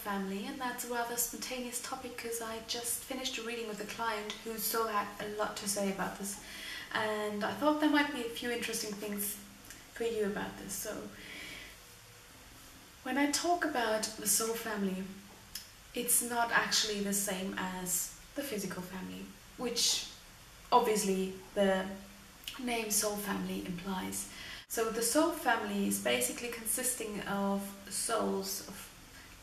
family, and that's a rather spontaneous topic because I just finished a reading with a client who still had a lot to say about this, and I thought there might be a few interesting things for you about this. So when I talk about the soul family, it's not actually the same as the physical family, which obviously the name soul family implies. So the soul family is basically consisting of souls, of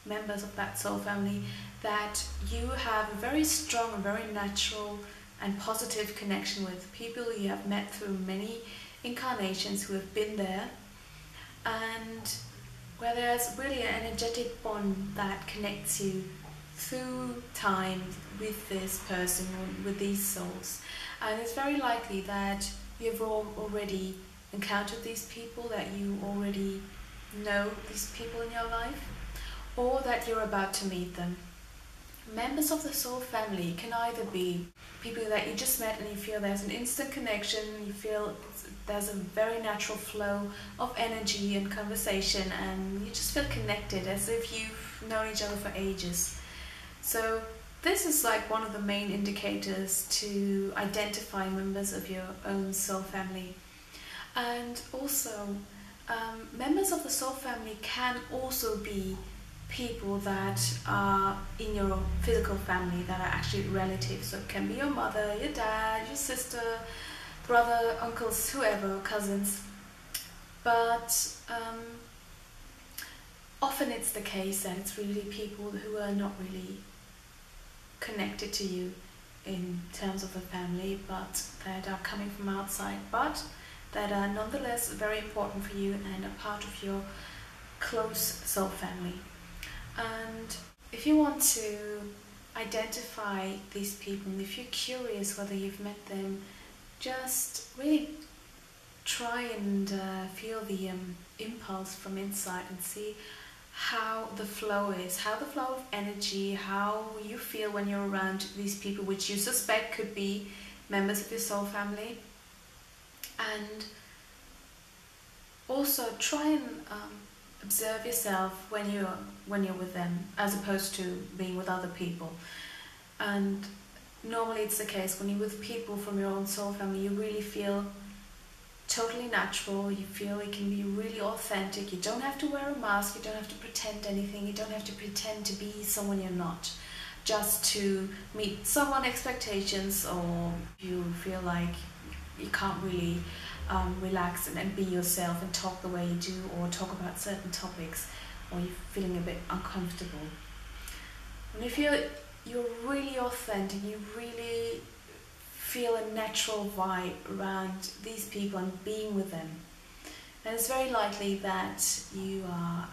members of that soul family that you have a very strong and very natural and positive connection with, people you have met through many incarnations who have been there, and where there's really an energetic bond that connects you through time with this person or with these souls. And it's very likely that you've already encountered these people, that you already know these people in your life, or that you're about to meet them. Members of the soul family can either be people that you just met and you feel there's an instant connection, you feel there's a very natural flow of energy and conversation, and you just feel connected as if you've known each other for ages. So this is like one of the main indicators to identify members of your own soul family. And also, members of the soul family can also be people that are in your physical family, that are actually relatives. So it can be your mother, your dad, your sister, brother, uncles, whoever, cousins. But often it's the case that it's really people who are not really connected to you in terms of the family, but that are coming from outside, but that are nonetheless very important for you and a part of your close soul family. And if you want to identify these people, and if you're curious whether you've met them, just really try and feel the impulse from inside and see how the flow is, how the flow of energy, how you feel when you're around these people which you suspect could be members of your soul family. And also try and observe yourself when you're with them, as opposed to being with other people. And normally it's the case when you're with people from your own soul family, you really feel totally natural, you feel it can be really authentic. You don't have to wear a mask, you don't have to pretend anything, you don't have to pretend to be someone you're not, just to meet someone's expectations, or you feel like you can't really relax and be yourself and talk the way you do, or talk about certain topics, or you're feeling a bit uncomfortable. And if you're really authentic, you really feel a natural vibe around these people and being with them, then it's very likely that you are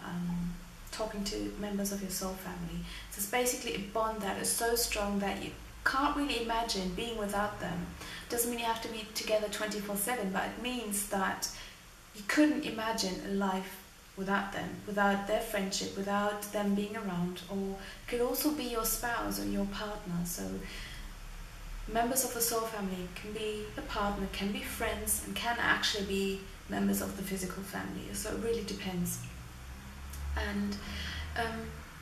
talking to members of your soul family. So it's basically a bond that is so strong that you can't really imagine being without them. Doesn't mean you have to be together 24/7, but it means that you couldn't imagine a life without them, without their friendship, without them being around. Or it could also be your spouse or your partner. So members of the soul family can be a partner, can be friends, and can actually be members of the physical family. So it really depends. And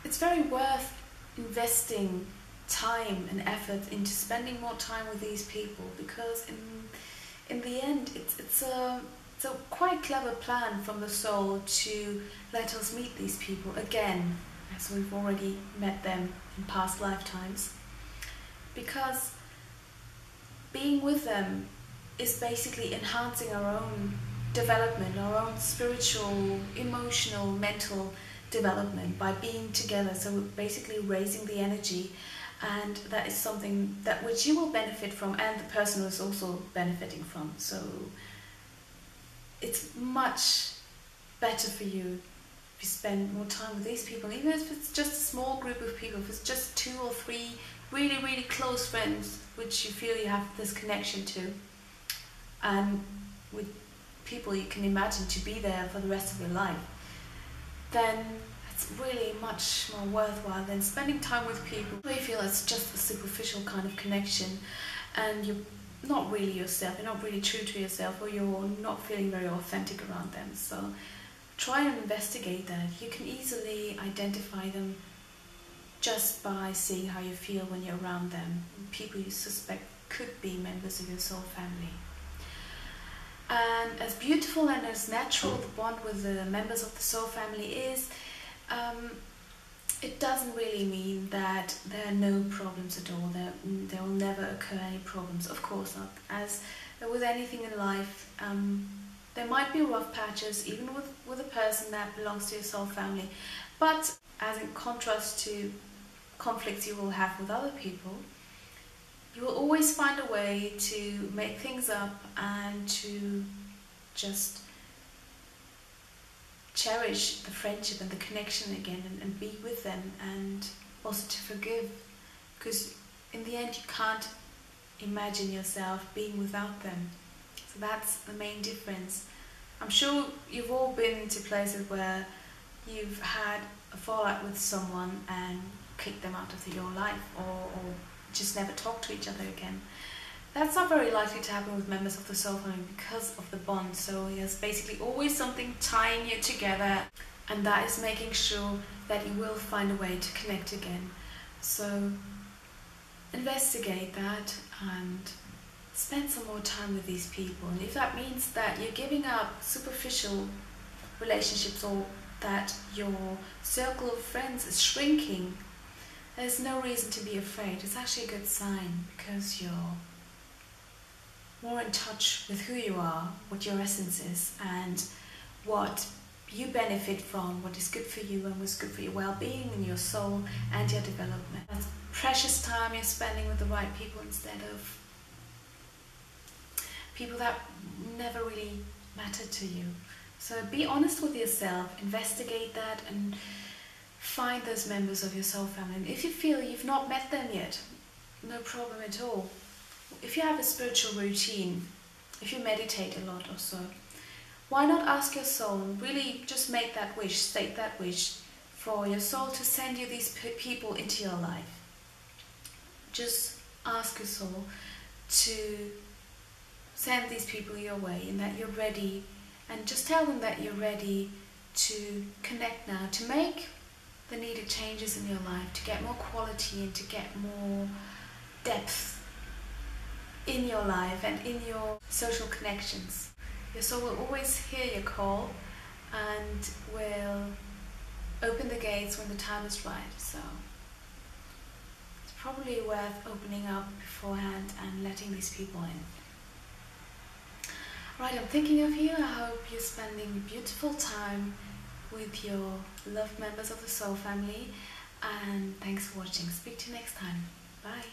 it's very worth investing time and effort into spending more time with these people, because in the end it's a quite clever plan from the soul to let us meet these people again, as we've already met them in past lifetimes, because being with them is basically enhancing our own development, our own spiritual, emotional, mental development by being together. So we're basically raising the energy, and that is something that which you will benefit from, and the person is also benefiting from. So it's much better for you if you spend more time with these people, even if it's just a small group of people, if it's just 2 or 3 really, really close friends which you feel you have this connection to, and with people you can imagine to be there for the rest of your life, then it's really much more worthwhile than spending time with people where you feel it's just a superficial kind of connection and you're not really yourself, you're not really true to yourself, or you're not feeling very authentic around them. So try and investigate that. You can easily identify them just by seeing how you feel when you're around them, people you suspect could be members of your soul family. And as beautiful and as natural the bond with the members of the soul family is, it doesn't really mean that there are no problems at all. There will never occur any problems. Of course not. As with anything in life, there might be rough patches, even with a person that belongs to your soul family. But as in contrast to conflicts you will have with other people, you will always find a way to make things up and to just cherish the friendship and the connection again, and be with them, and also to forgive, because in the end you can't imagine yourself being without them. So that's the main difference. I'm sure you've all been into places where you've had a fallout with someone and kicked them out of your life, or just never talk to each other again. That's not very likely to happen with members of the soul family because of the bond. So there's basically always something tying you together, and that is making sure that you will find a way to connect again. So investigate that and spend some more time with these people. And if that means that you're giving up superficial relationships, or that your circle of friends is shrinking, there's no reason to be afraid. It's actually a good sign, because you're more in touch with who you are, what your essence is, and what you benefit from, what is good for you and what's good for your well-being and your soul and your development. That's precious time you're spending with the right people, instead of people that never really mattered to you. So be honest with yourself, investigate that, and find those members of your soul family. And if you feel you've not met them yet, no problem at all. If you have a spiritual routine, if you meditate a lot or so, why not ask your soul and really just make that wish, state that wish for your soul to send you these people into your life. Just ask your soul to send these people your way, and that you're ready, and just tell them that you're ready to connect now, to make the needed changes in your life, to get more quality and to get more depth in your life and in your social connections. Your soul will always hear your call and will open the gates when the time is right. So it's probably worth opening up beforehand and letting these people in. Right, I'm thinking of you. I hope you're spending a beautiful time with your loved members of the soul family, and thanks for watching. Speak to you next time. Bye.